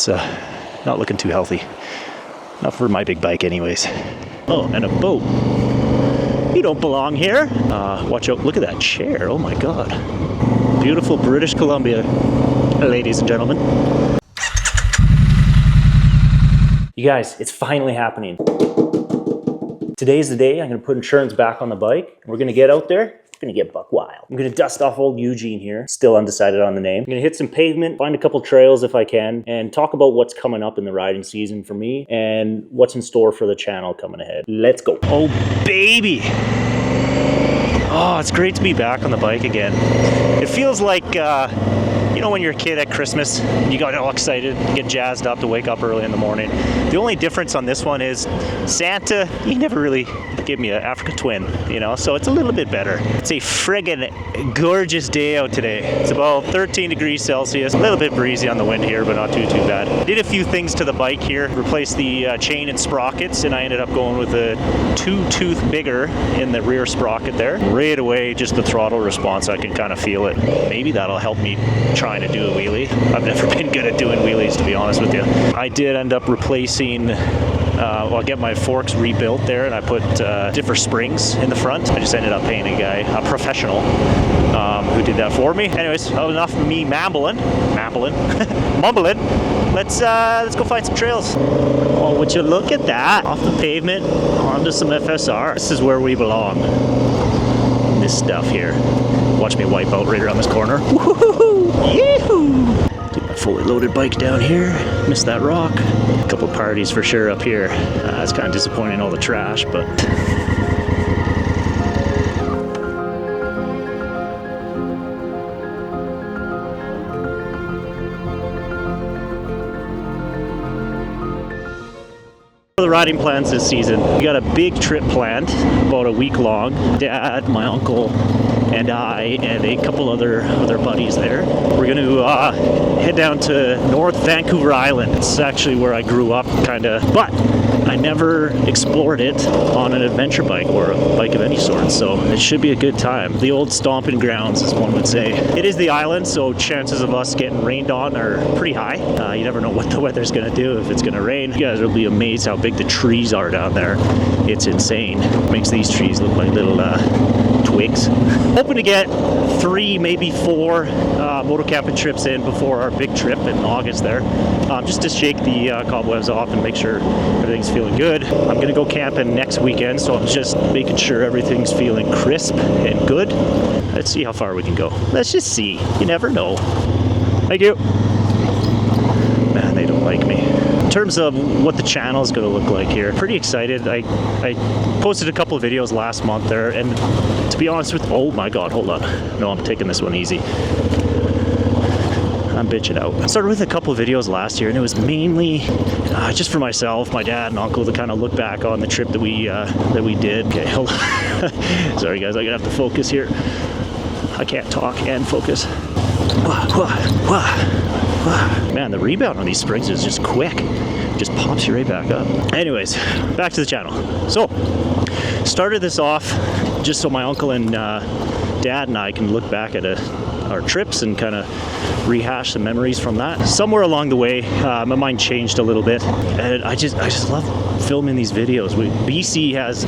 It's not looking too healthy. Not for my big bike anyways. Oh, and a boat. You don't belong here. Watch out, look at that chair, oh my god. Beautiful British Columbia, ladies and gentlemen. You guys, it's finally happening. Today's the day I'm gonna put insurance back on the bike. We're gonna get out there. It's gonna get buck wild. I'm gonna dust off old Eugene here, still undecided on the name. I'm gonna hit some pavement, find a couple trails if I can, and talk about what's coming up in the riding season for me and what's in store for the channel coming ahead. Let's go. Oh, baby. Oh, it's great to be back on the bike again. It feels like, you know when you're a kid at Christmas, you got all excited, get jazzed up to wake up early in the morning. The only difference on this one is Santa, he never really gave me an Africa twin, you know, so it's a little bit better. It's a friggin' gorgeous day out today. It's about 13 degrees Celsius, a little bit breezy on the wind here, but not too bad. Did a few things to the bike here, replaced the chain and sprockets, and I ended up going with a 2-tooth bigger in the rear sprocket there. Right away, just the throttle response, I can kind of feel it. Maybe that'll help me trying to do a wheelie. I've never been good at doing wheelies, to be honest with you. I did end up replacing, well, I get my forks rebuilt there, and I put different springs in the front. I just ended up paying a guy, a professional, who did that for me. Anyways, enough of me mumbling. Let's go find some trails. Oh, would you look at that? Off the pavement, onto some FSR. This is where we belong. This stuff here. Watch me wipe out right around this corner. Woohoo! Yee-hoo! Take my fully loaded bike down here. Missed that rock. A couple parties for sure up here. It's kind of disappointing, all the trash, but... The riding plans this season. We got a big trip planned, about a week long. Dad, my uncle, and I, and a couple other buddies there. We're going to head down to North Vancouver Island. It's actually where I grew up, kind of, but I never explored it on an adventure bike or a bike of any sort, so it should be a good time. The old stomping grounds, as one would say. It is the island, so chances of us getting rained on are pretty high. You never know what the weather's going to do, if it's going to rain. You guys will be amazed how big the trees are down there. It's insane. Makes these trees look like little twigs. Hoping to get 3, maybe 4 moto camping trips in before our big trip in August there. Just to shake the cobwebs off and make sure everything's feeling good. I'm going to go camping next weekend, so I'm just making sure everything's feeling crisp and good. Let's see how far we can go. Let's just see. You never know. Thank you. Man, they don't like me. In terms of what the channel is going to look like here, pretty excited. I posted a couple of videos last month there, and to be honest with, oh my god, hold on. No, I'm taking this one easy. I'm bitching out. I started with a couple of videos last year, and it was mainly just for myself, my dad and uncle to kind of look back on the trip that we did. Okay, hold on. Sorry guys, I'm gonna have to focus here. I can't talk and focus. Man, the rebound on these springs is just quick. Just pops you right back up. Anyways, back to the channel. So, started this off just so my uncle and dad and I can look back at our trips and kind of rehash some memories from that. Somewhere along the way, my mind changed a little bit, and I just love filming these videos. BC has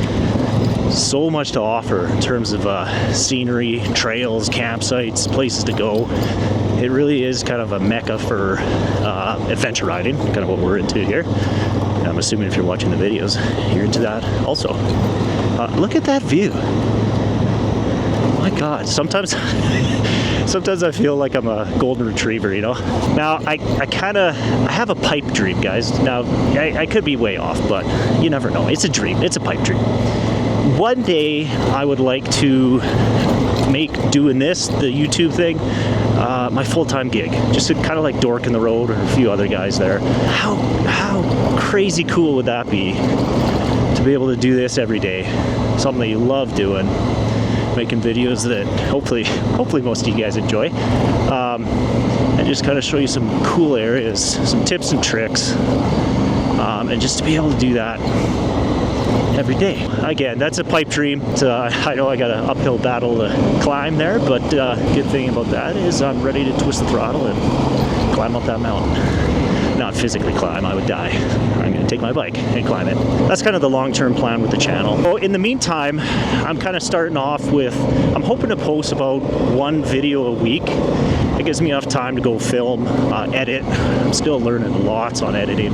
so much to offer in terms of scenery, trails, campsites, places to go. It really is kind of a mecca for adventure riding, kind of what we're into here. And I'm assuming if you're watching the videos, you're into that also. Look at that view. My God, sometimes I feel like I'm a golden retriever, you know? Now, I have a pipe dream, guys. Now, I could be way off, but you never know. It's a dream. It's a pipe dream. One day, I would like to make doing this, the YouTube thing, my full-time gig. Just to kind of like Dork in the Road or a few other guys there. How crazy cool would that be to be able to do this every day? Something that you love doing. Making videos that hopefully most of you guys enjoy, and just kind of show you some cool areas, some tips and tricks, and just to be able to do that every day. Again, that's a pipe dream. I know I got an uphill battle to climb there, but good thing about that is I'm ready to twist the throttle and climb up that mountain. not physically climb, I would die. I'm gonna take my bike and climb it. That's kind of the long-term plan with the channel. So in the meantime, I'm kind of starting off with, I'm hoping to post about 1 video a week. It gives me enough time to go film, edit. I'm still learning lots on editing.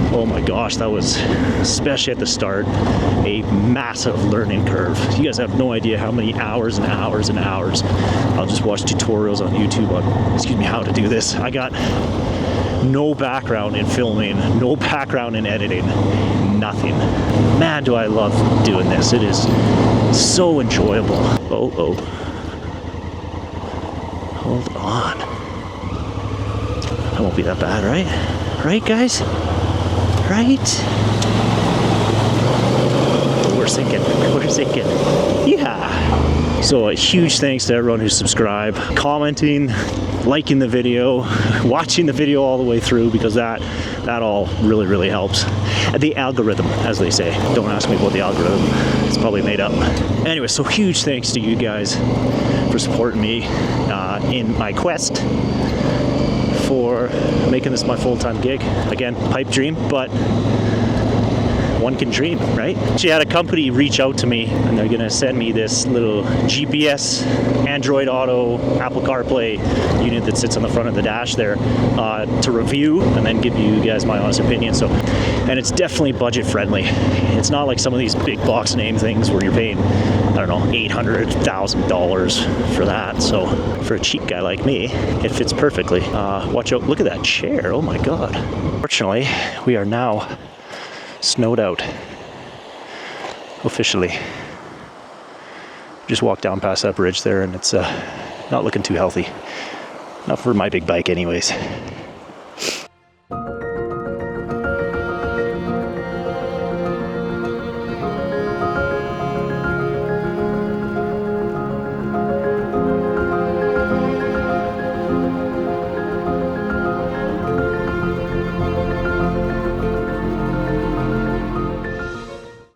Oh my gosh, that was, especially at the start, a massive learning curve. You guys have no idea how many hours and hours and hours I'll just watch tutorials on YouTube on, how to do this. I got no background in filming, no background in editing, nothing. Man, do I love doing this. It is so enjoyable. Oh. Hold on. That won't be that bad, right? Right, guys? Right? We're sinking. Yeah. So a huge thanks to everyone who subscribed, commenting, liking the video, watching the video all the way through, because that all really helps. The algorithm, as they say. Don't ask me about the algorithm. It's probably made up. Anyway, so huge thanks to you guys for supporting me in my quest for making this my full-time gig. Again, pipe dream, but one can dream, right? She had a company reach out to me, and they're gonna send me this little GPS, Android Auto, Apple CarPlay unit that sits on the front of the dash there to review and then give you guys my honest opinion. So, and it's definitely budget friendly. It's not like some of these big box name things where you're paying, I don't know, $800,000 for that. So for a cheap guy like me, it fits perfectly. Watch out, look at that chair, oh my God. Fortunately, we are now snowed out officially. Just walked down past that bridge there, and it's not looking too healthy. Not for my big bike anyways.